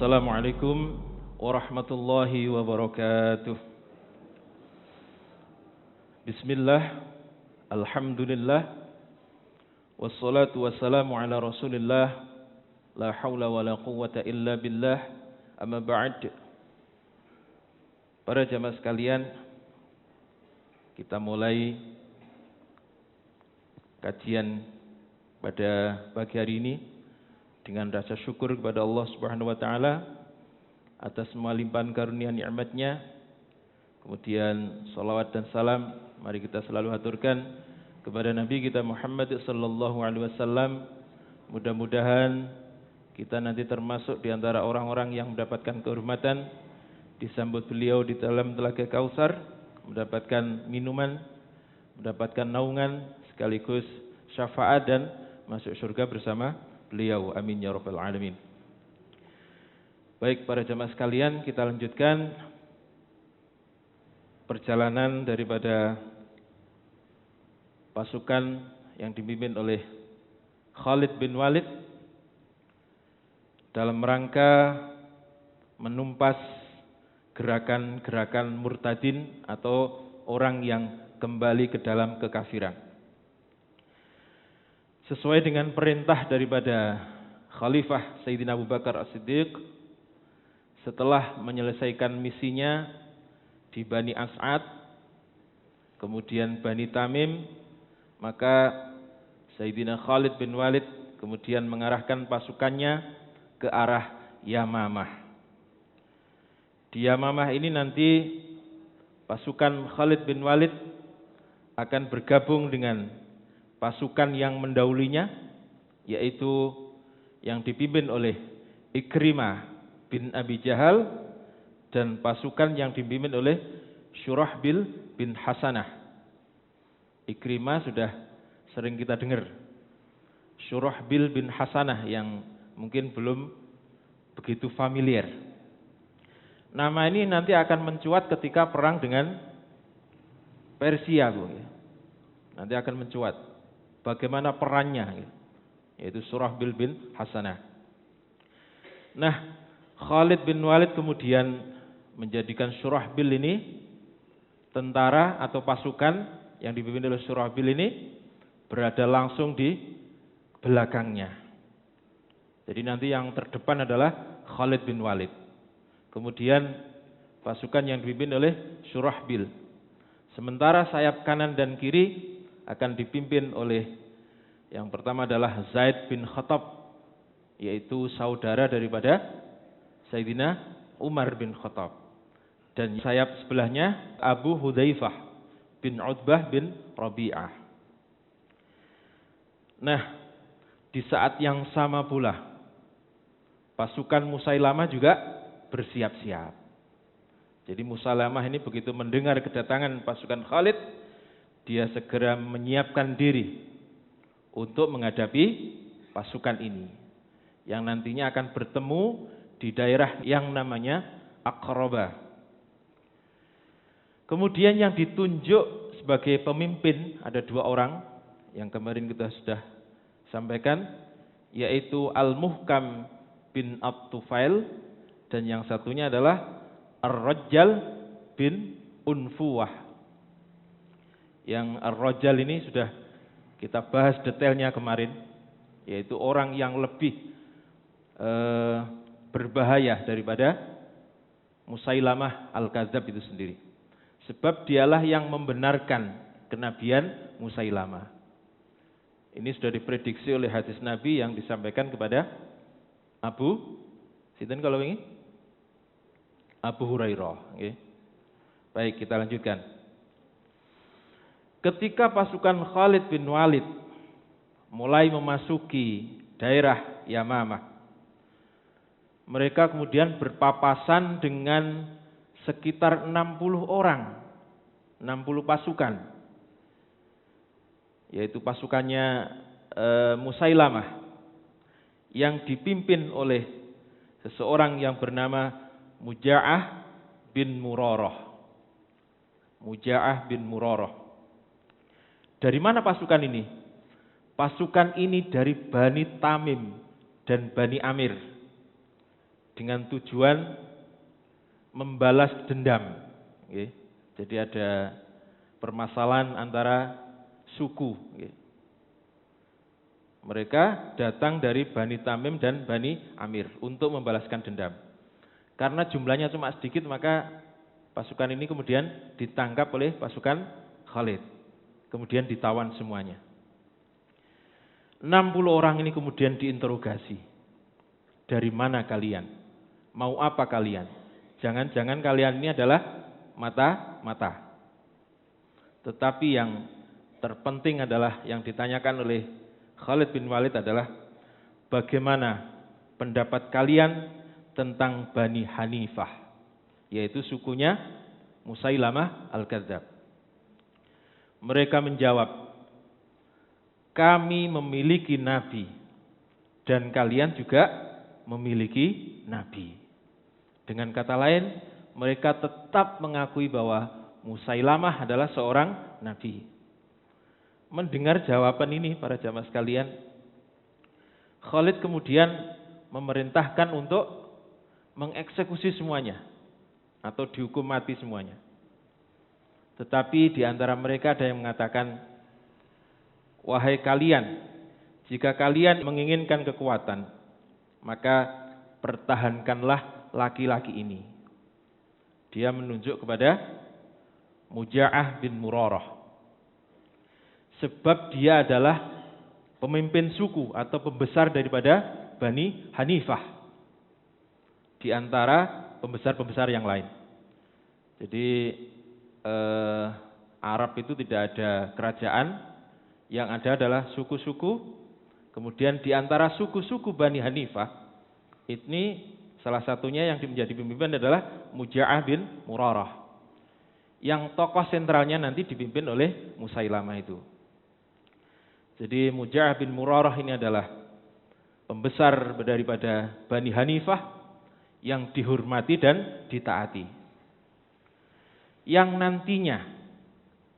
Assalamualaikum warahmatullahi wabarakatuh. Bismillah, alhamdulillah, wassalatu wassalamu ala rasulillah, la hawla wa la quwwata illa billah, amma ba'd. Para jamaah sekalian, kita mulai kajian pada pagi hari ini dengan rasa syukur kepada Allah Subhanahu wa taala atas semua limpahan karunia nikmat-Nya. Kemudian salawat dan salam mari kita selalu haturkan kepada Nabi kita Muhammad sallallahu alaihi wasallam. Mudah-mudahan kita nanti termasuk di antara orang-orang yang mendapatkan kehormatan disambut beliau di dalam telaga Kautsar, mendapatkan minuman, mendapatkan naungan sekaligus syafaat dan masuk surga bersama beliau. Amin ya rabbal alamin. Baik para jamaah sekalian, kita lanjutkan perjalanan daripada pasukan yang dipimpin oleh Khalid bin Walid dalam rangka menumpas gerakan-gerakan murtadin atau orang yang kembali ke dalam kekafiran. Sesuai dengan perintah daripada Khalifah Sayyidina Abu Bakar As-Siddiq, setelah menyelesaikan misinya di Bani As'ad, kemudian Bani Tamim, maka Sayyidina Khalid bin Walid kemudian mengarahkan pasukannya ke arah Yamamah. Di Yamamah ini nanti pasukan Khalid bin Walid akan bergabung dengan pasukan yang mendahulunya, yaitu yang dipimpin oleh Ikrimah bin Abi Jahal dan pasukan yang dipimpin oleh Syurahbil bin Hasanah. Ikrimah sudah sering kita dengar. Syurahbil bin Hasanah yang mungkin belum begitu familiar. Nama ini nanti akan mencuat ketika perang dengan Persia, Bu. Nanti akan mencuat bagaimana perannya, yaitu Syurahbil bin Hasanah. Nah, Khalid bin Walid kemudian menjadikan Syurahbil ini tentara atau pasukan yang dipimpin oleh Syurahbil ini berada langsung di belakangnya. Jadi nanti yang terdepan adalah Khalid bin Walid. Kemudian pasukan yang dipimpin oleh Syurahbil. Sementara sayap kanan dan kiri akan dipimpin oleh yang pertama adalah Zaid bin Khattab, yaitu saudara daripada Sayyidina Umar bin Khattab. Dan sayap sebelahnya Abu Hudzaifah bin Utbah bin Rabi'ah. Nah, di saat yang sama pula pasukan Musailamah juga bersiap-siap. Jadi Musailamah ini begitu mendengar kedatangan pasukan Khalid, dia segera menyiapkan diri untuk menghadapi pasukan ini yang nantinya akan bertemu di daerah yang namanya Aqrabah. Kemudian yang ditunjuk sebagai pemimpin ada dua orang yang kemarin kita sudah sampaikan, yaitu Al-Muhkam bin At-Tufail dan yang satunya adalah Ar-Rajjal bin Unfuwah. Yang Ar-Rajjal ini sudah kita bahas detailnya kemarin, yaitu orang yang lebih berbahaya daripada Musailamah Al-Kadzab itu sendiri. Sebab dialah yang membenarkan kenabian Musailamah. Ini sudah diprediksi oleh hadis Nabi yang disampaikan kepada Sinten kalau ini? Abu Hurairah. Okay. Baik, kita lanjutkan. Ketika pasukan Khalid bin Walid mulai memasuki daerah Yamamah, mereka kemudian berpapasan dengan sekitar 60 orang, 60 pasukan, yaitu pasukannya Musailamah yang dipimpin oleh seseorang yang bernama Muja'ah bin Murarah. Muja'ah bin Murarah. Dari mana pasukan ini? Pasukan ini dari Bani Tamim dan Bani Amir. dengan tujuan membalas dendam. Jadi ada permasalahan antara suku. Mereka datang dari Bani Tamim dan Bani Amir untuk membalaskan dendam. Karena jumlahnya cuma sedikit, maka pasukan ini kemudian ditangkap oleh pasukan Khalid. Kemudian ditawan semuanya. 60 orang ini kemudian diinterogasi. Dari mana kalian? Mau apa kalian? Jangan-jangan kalian ini adalah mata-mata. Tetapi yang terpenting adalah yang ditanyakan oleh Khalid bin Walid adalah bagaimana pendapat kalian tentang Bani Hanifah, yaitu sukunya Musailamah Al-Kadzab. Mereka menjawab, kami memiliki nabi dan kalian juga memiliki nabi. Dengan kata lain, mereka tetap mengakui bahwa Musailamah adalah seorang nabi. Mendengar jawaban ini para jamaah sekalian, Khalid kemudian memerintahkan untuk mengeksekusi semuanya atau dihukum mati semuanya. Tetapi di antara mereka ada yang mengatakan, wahai kalian, jika kalian menginginkan kekuatan, maka pertahankanlah laki-laki ini. Dia menunjuk kepada Muja'ah bin Murarah. Sebab dia adalah pemimpin suku atau pembesar daripada Bani Hanifah di antara pembesar-pembesar yang lain. Jadi Arab itu tidak ada kerajaan, yang ada adalah suku-suku. Kemudian di antara suku-suku Bani Hanifah ini salah satunya yang menjadi pemimpin adalah Muja'ah bin Murarah, yang tokoh sentralnya nanti dipimpin oleh Musailamah itu. Jadi Muja'ah bin Murarah ini adalah pembesar daripada Bani Hanifah yang dihormati dan ditaati. Yang nantinya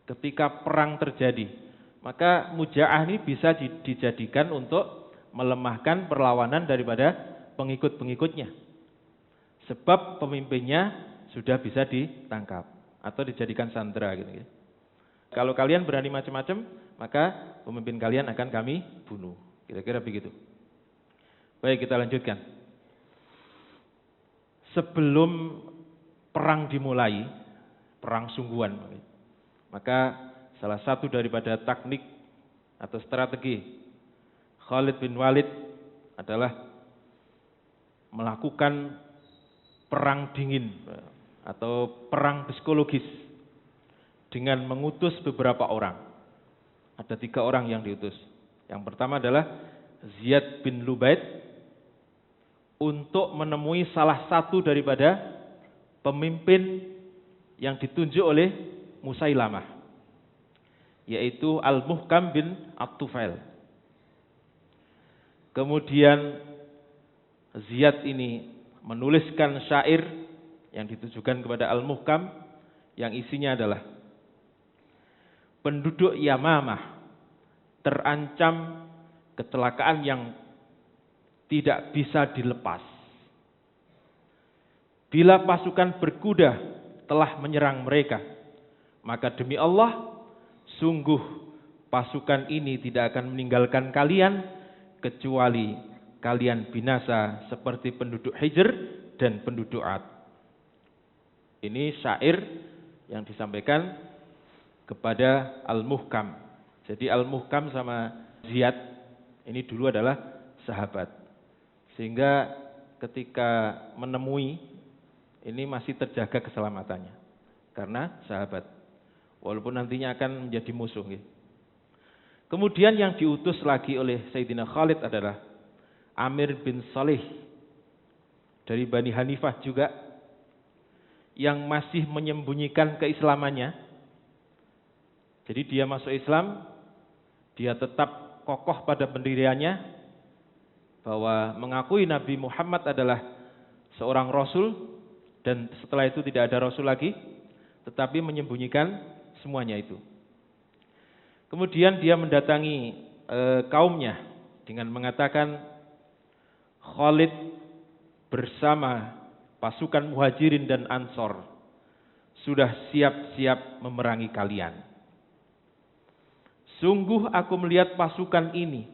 ketika perang terjadi, maka Muja'ah ini bisa dijadikan untuk melemahkan perlawanan daripada pengikut-pengikutnya. Sebab pemimpinnya sudah bisa ditangkap atau dijadikan sandera gitu. Kalau kalian berani macam-macam, maka pemimpin kalian akan kami bunuh. Kira-kira begitu. Baik, kita lanjutkan. Sebelum perang dimulai, perang sungguhan, maka salah satu daripada teknik atau strategi Khalid bin Walid adalah melakukan perang dingin atau perang psikologis dengan mengutus beberapa orang. Ada 3 orang yang diutus. Yang pertama adalah Ziyad bin Lubaid untuk menemui salah satu daripada pemimpin yang ditunjuk oleh Musailamah, yaitu Al-Muhkam bin At-Tufail. Kemudian Ziyad ini menuliskan syair yang ditujukan kepada Al-Muhkam yang isinya adalah, penduduk Yamamah terancam kecelakaan yang tidak bisa dilepas. Bila pasukan berkuda telah menyerang mereka, maka demi Allah, sungguh pasukan ini tidak akan meninggalkan kalian kecuali kalian binasa seperti penduduk Hijr dan penduduk Ad. Ini syair yang disampaikan kepada Al-Muhkam. Jadi Al-Muhkam sama Ziyad ini dulu adalah sahabat. Sehingga ketika menemui ini masih terjaga keselamatannya. Karena sahabat. Walaupun nantinya akan menjadi musuh. Kemudian yang diutus lagi oleh Sayyidina Khalid adalah Amir bin Salih dari Bani Hanifah juga, yang masih menyembunyikan keislamannya. Jadi dia masuk Islam, dia tetap kokoh pada pendiriannya bahwa mengakui Nabi Muhammad adalah seorang Rasul, dan setelah itu tidak ada Rasul lagi, tetapi menyembunyikan semuanya itu. Kemudian dia mendatangi kaumnya dengan mengatakan, Khalid bersama pasukan Muhajirin dan Ansor sudah siap-siap memerangi kalian. Sungguh aku melihat pasukan ini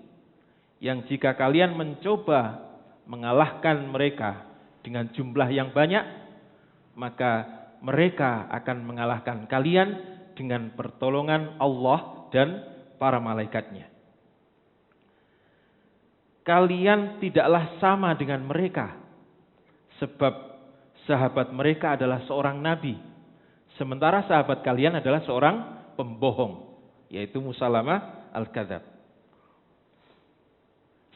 yang jika kalian mencoba mengalahkan mereka dengan jumlah yang banyak, maka mereka akan mengalahkan kalian dengan pertolongan Allah dan para malaikatnya. Kalian tidaklah sama dengan mereka, sebab sahabat mereka adalah seorang nabi, sementara sahabat kalian adalah seorang pembohong, yaitu Musalamah al-Kadzab.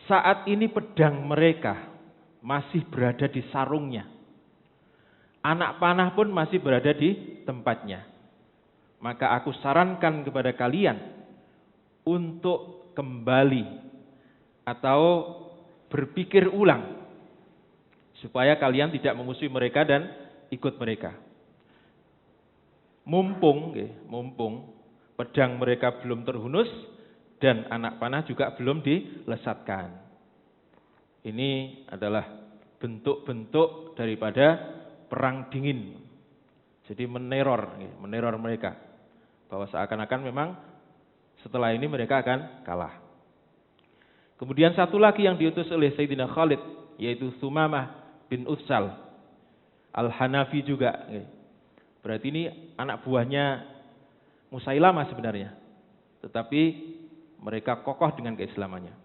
Saat ini pedang mereka masih berada di sarungnya. Anak panah pun masih berada di tempatnya. Maka aku sarankan kepada kalian untuk kembali atau berpikir ulang supaya kalian tidak memusuhi mereka dan ikut mereka. Mumpung pedang mereka belum terhunus dan anak panah juga belum dilesatkan. Ini adalah bentuk-bentuk daripada perang dingin. Jadi meneror mereka. Bahwa seakan-akan memang setelah ini mereka akan kalah. Kemudian satu lagi yang diutus oleh Sayyidina Khalid, yaitu Thumamah bin Utsal Al-Hanafi juga. Berarti ini anak buahnya Musailamah sebenarnya. Tetapi mereka kokoh dengan keislamannya.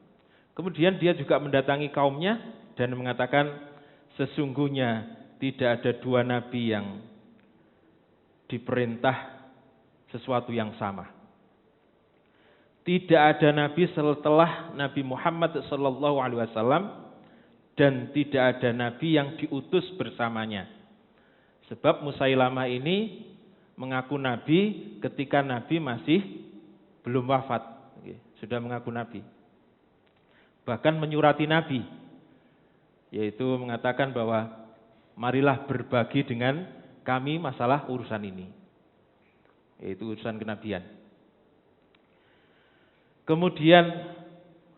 Kemudian dia juga mendatangi kaumnya dan mengatakan, sesungguhnya tidak ada dua nabi yang diperintah sesuatu yang sama. Tidak ada nabi setelah Nabi Muhammad SAW dan tidak ada nabi yang diutus bersamanya. Sebab Musailamah ini mengaku nabi ketika nabi masih belum wafat, sudah mengaku nabi. Bahkan menyurati nabi, yaitu mengatakan bahwa marilah berbagi dengan kami masalah urusan ini, yaitu urusan kenabian. Kemudian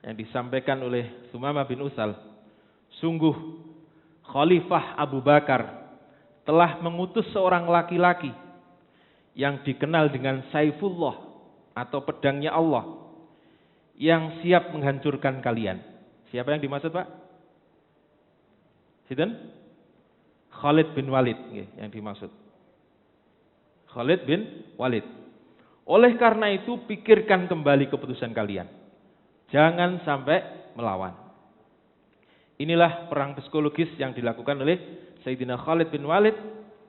yang disampaikan oleh Thumamah bin Utsal, sungguh Khalifah Abu Bakar telah mengutus seorang laki-laki yang dikenal dengan Saifullah atau pedangnya Allah yang siap menghancurkan kalian. Siapa yang dimaksud, Pak? Sinten? Khalid bin Walid yang dimaksud. Khalid bin Walid. Oleh karena itu pikirkan kembali keputusan kalian. Jangan sampai melawan. Inilah perang psikologis yang dilakukan oleh Sayyidina Khalid bin Walid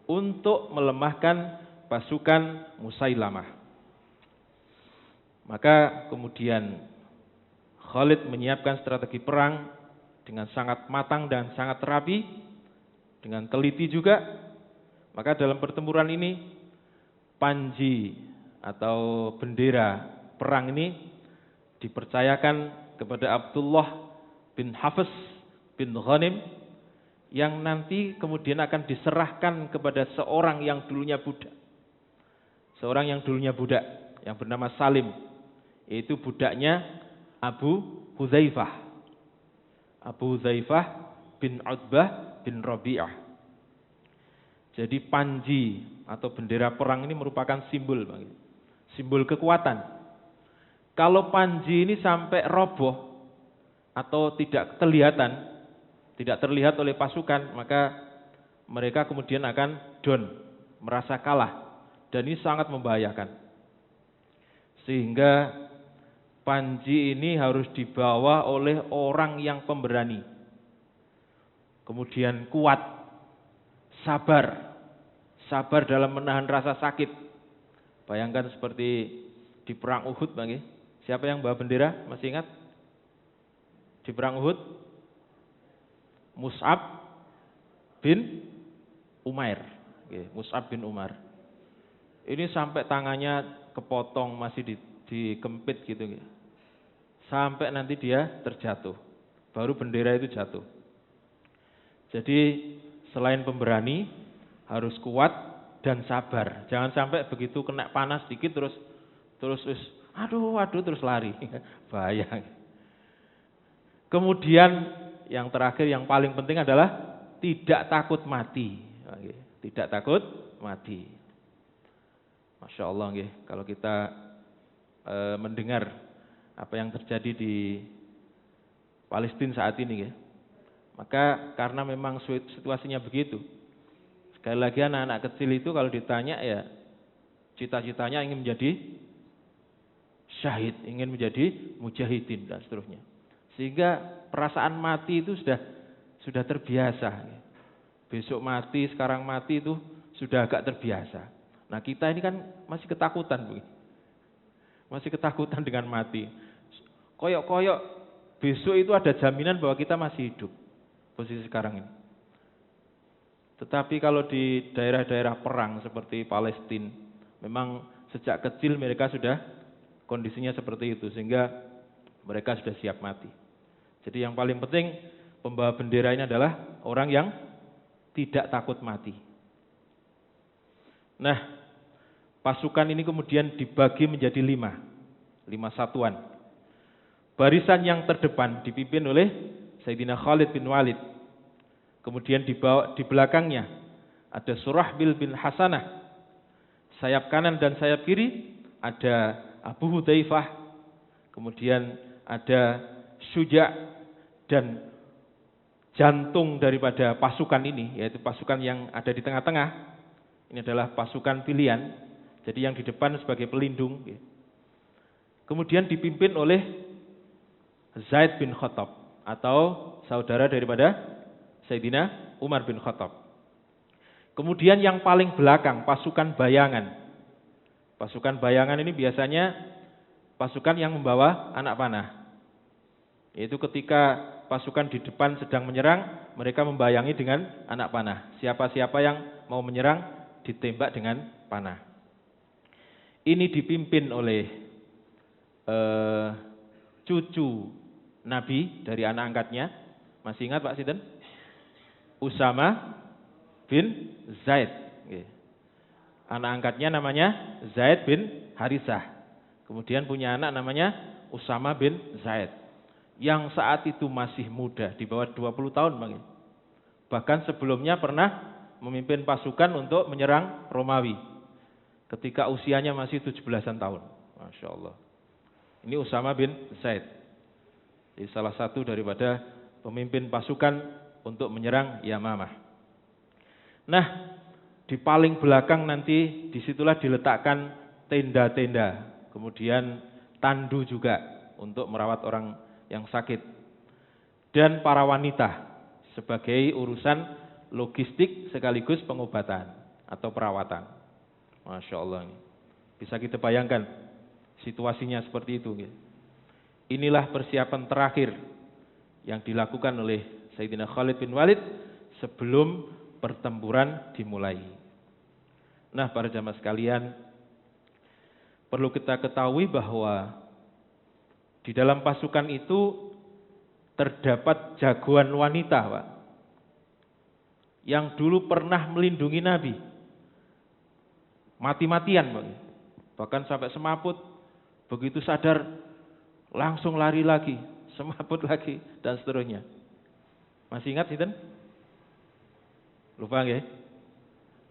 untuk melemahkan pasukan Musailamah. Maka kemudian Khalid menyiapkan strategi perang dengan sangat matang dan sangat rapi, dengan teliti juga. Maka dalam pertempuran ini panji atau bendera perang ini dipercayakan kepada Abdullah bin Hafiz bin Ghanim yang nanti kemudian akan diserahkan kepada seorang yang dulunya budak. Seorang yang dulunya budak yang bernama Salim, yaitu budaknya Abu Hudzaifah. Abu Hudzaifah bin Utbah bin Rabi'ah. Jadi panji atau bendera perang ini merupakan simbol kekuatan. Kalau panji ini sampai roboh atau tidak terlihat oleh pasukan, maka mereka kemudian akan down, merasa kalah, dan ini sangat membahayakan. Sehingga panji ini harus dibawa oleh orang yang pemberani, kemudian kuat, sabar dalam menahan rasa sakit. Bayangkan seperti di perang Uhud, Bang. Siapa yang bawa bendera? Masih ingat? Di perang Uhud, Mus'ab bin Umair. Mus'ab bin Umar. Ini sampai tangannya kepotong, masih dikempit gitu. Sampai nanti dia terjatuh. Baru bendera itu jatuh. Jadi selain pemberani, harus kuat dan sabar. Jangan sampai begitu kena panas dikit terus aduh terus lari. Bahaya. Kemudian yang terakhir yang paling penting adalah tidak takut mati. Tidak takut mati. Masya Allah, kalau kita mendengar apa yang terjadi di Palestina saat ini, maka karena memang situasinya begitu. Sekali lagi anak-anak kecil itu kalau ditanya ya cita-citanya ingin menjadi syahid, ingin menjadi mujahidin dan seterusnya. Sehingga perasaan mati itu sudah terbiasa. Besok mati, sekarang mati itu sudah agak terbiasa. Nah kita ini kan masih ketakutan, masih ketakutan dengan mati. Koyok-koyok besok itu ada jaminan bahwa kita masih hidup posisi sekarang ini. Tetapi kalau di daerah-daerah perang seperti Palestina, memang sejak kecil mereka sudah kondisinya seperti itu, sehingga mereka sudah siap mati. Jadi yang paling penting pembawa bendera ini adalah orang yang tidak takut mati. Nah, pasukan ini kemudian dibagi menjadi 5 satuan. Barisan yang terdepan dipimpin oleh Sayyidina Khalid bin Walid. Kemudian di belakangnya ada Surahbil bin Hasanah. Sayap kanan dan sayap kiri ada Abu Hudzaifah. Kemudian ada Syuja, dan jantung daripada pasukan ini, yaitu pasukan yang ada di tengah-tengah, ini adalah pasukan pilihan. Jadi yang di depan sebagai pelindung. Kemudian dipimpin oleh Zaid bin Khattab, atau saudara daripada Sayyidina Umar bin Khattab. Kemudian yang paling belakang pasukan bayangan. Pasukan bayangan ini biasanya pasukan yang membawa anak panah. Yaitu ketika pasukan di depan sedang menyerang, mereka membayangi dengan anak panah. Siapa-siapa yang mau menyerang ditembak dengan panah. Ini dipimpin oleh cucu Nabi dari anak angkatnya. Masih ingat Pak Sinten? Usama bin Zaid. Anak angkatnya namanya Zaid bin Harisah. Kemudian punya anak namanya Usama bin Zaid, yang saat itu masih muda, di bawah 20 tahun. Bahkan sebelumnya pernah memimpin pasukan untuk menyerang Romawi ketika usianya masih 17-an tahun. Masya Allah. Ini Usama bin Zaid, jadi salah satu daripada pemimpin pasukan untuk menyerang Yamamah. Nah, di paling belakang nanti disitulah diletakkan tenda-tenda, kemudian tandu juga untuk merawat orang yang sakit, dan para wanita sebagai urusan logistik sekaligus pengobatan atau perawatan. Masya Allah, bisa kita bayangkan situasinya seperti itu. Inilah persiapan terakhir yang dilakukan oleh Sayyidina Khalid bin Walid sebelum pertempuran dimulai. Nah, para jamaah sekalian, perlu kita ketahui bahwa di dalam pasukan itu terdapat jagoan wanita, Pak, yang dulu pernah melindungi Nabi. Mati-matian, Pak. Bahkan sampai semaput, begitu sadar langsung lari lagi, semaput lagi, dan seterusnya. Masih ingat Sinten? Lupa nggih?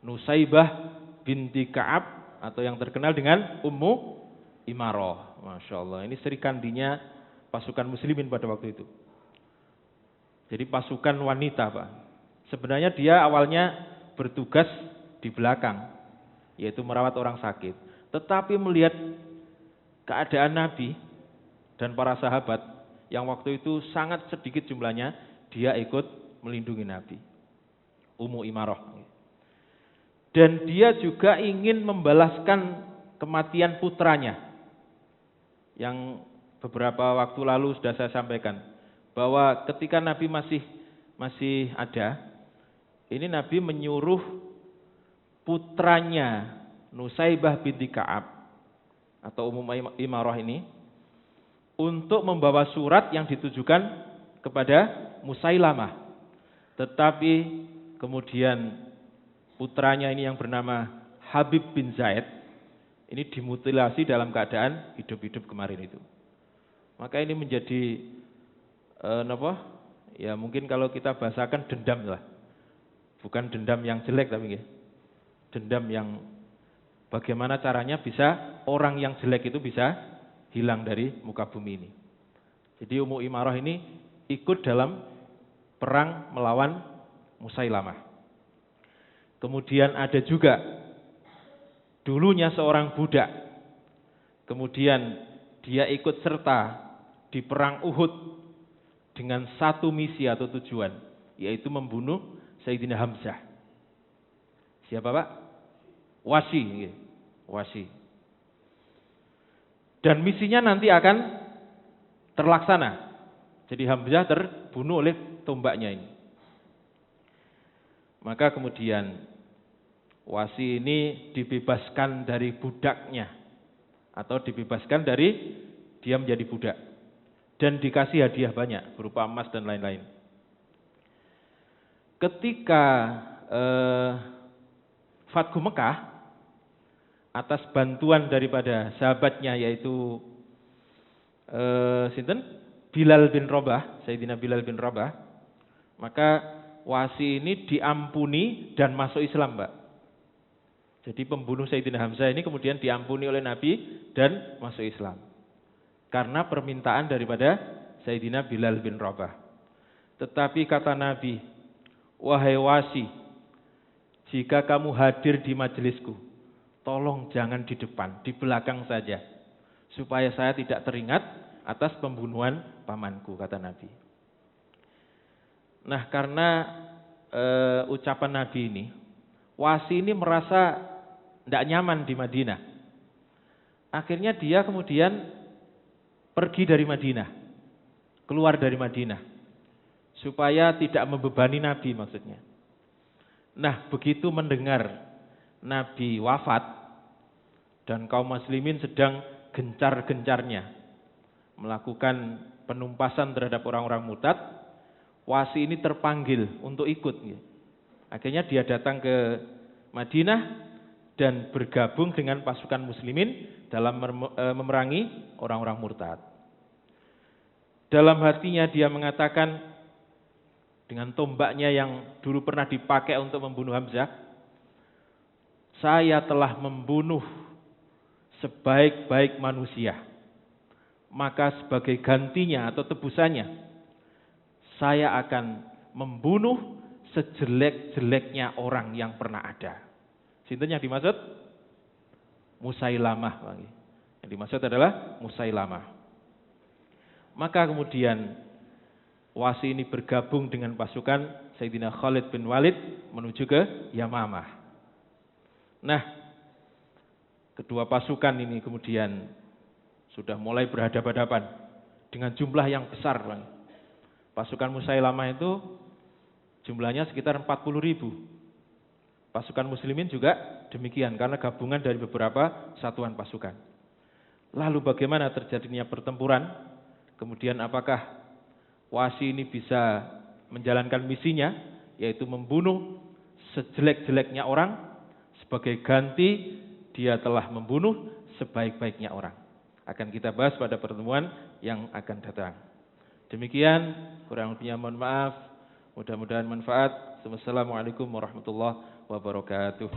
Nusaibah binti Ka'ab, atau yang terkenal dengan Ummu Imarah. Masya Allah, ini serikandinya pasukan muslimin pada waktu itu. Jadi pasukan wanita, Pak. Sebenarnya dia awalnya bertugas di belakang, yaitu merawat orang sakit. Tetapi melihat keadaan Nabi dan para sahabat yang waktu itu sangat sedikit jumlahnya, dia ikut melindungi Nabi. Ummu Imarah. Dan dia juga ingin membalaskan kematian putranya, yang beberapa waktu lalu sudah saya sampaikan, bahwa ketika Nabi masih ada, ini Nabi menyuruh putranya Nusaibah binti Ka'ab atau Ummu Imarah ini untuk membawa surat yang ditujukan kepada Musailamah. Tetapi kemudian putranya ini yang bernama Habib bin Zaid ini dimutilasi dalam keadaan hidup-hidup kemarin itu. Maka ini menjadi ya mungkin kalau kita bahasakan dendam lah. Bukan dendam yang jelek tapi nggih. Dendam yang bagaimana caranya bisa orang yang jelek itu bisa hilang dari muka bumi ini. Jadi Ummu Imarah ini ikut dalam perang melawan Musailamah. Kemudian ada juga dulunya seorang budak. Kemudian dia ikut serta di perang Uhud dengan satu misi atau tujuan, yaitu membunuh Sayyidina Hamzah. Siapa Pak? Wasi. Wasi. Dan misinya nanti akan terlaksana. Jadi Hamzah terbunuh oleh tombaknya ini. Maka kemudian Wasi ini dibebaskan dari budaknya, atau dibebaskan dari dia menjadi budak, dan dikasih hadiah banyak berupa emas dan lain-lain. Ketika Fathu Mekah, atas bantuan daripada sahabatnya yaitu Bilal bin Rabah, Sayyidina Bilal bin Rabah, maka Wasi ini diampuni dan masuk Islam, Mbak. Jadi pembunuh Sayyidina Hamzah ini kemudian diampuni oleh Nabi dan masuk Islam karena permintaan daripada Sayyidina Bilal bin Rabah. Tetapi kata Nabi, wahai Wasi, jika kamu hadir di majelisku, tolong jangan di depan, di belakang saja, supaya saya tidak teringat atas pembunuhan pamanku, kata Nabi. Nah, karena ucapan Nabi ini, Wasi ini merasa tidak nyaman di Madinah. Akhirnya dia kemudian pergi dari Madinah, keluar dari Madinah, supaya tidak membebani Nabi maksudnya. Nah, begitu mendengar Nabi wafat dan kaum muslimin sedang gencar-gencarnya melakukan penumpasan terhadap orang-orang murtad, Wasi ini terpanggil untuk ikut. Akhirnya dia datang ke Madinah dan bergabung dengan pasukan muslimin dalam memerangi orang-orang murtad. Dalam hatinya dia mengatakan dengan tombaknya yang dulu pernah dipakai untuk membunuh Hamzah, saya telah membunuh sebaik-baik manusia. Maka sebagai gantinya atau tebusannya, saya akan membunuh sejelek-jeleknya orang yang pernah ada. Sinten yang dimaksud? Musailamah. Yang dimaksud adalah Musailamah. Maka kemudian Wasi ini bergabung dengan pasukan Sayyidina Khalid bin Walid menuju ke Yamamah. Nah, kedua pasukan ini kemudian sudah mulai berhadapan-hadapan dengan jumlah yang besar. Pasukan Musailamah itu jumlahnya sekitar 40.000. Pasukan muslimin juga demikian karena gabungan dari beberapa satuan pasukan. Lalu bagaimana terjadinya pertempuran? Kemudian apakah Wasi ini bisa menjalankan misinya, yaitu membunuh sejelek-jeleknya orang, sebagai ganti dia telah membunuh sebaik-baiknya orang. Akan kita bahas pada pertemuan yang akan datang. Demikian, kurang lebihnya mohon maaf. Mudah-mudahan manfaat. Wassalamualaikum warahmatullahi wabarakatuh.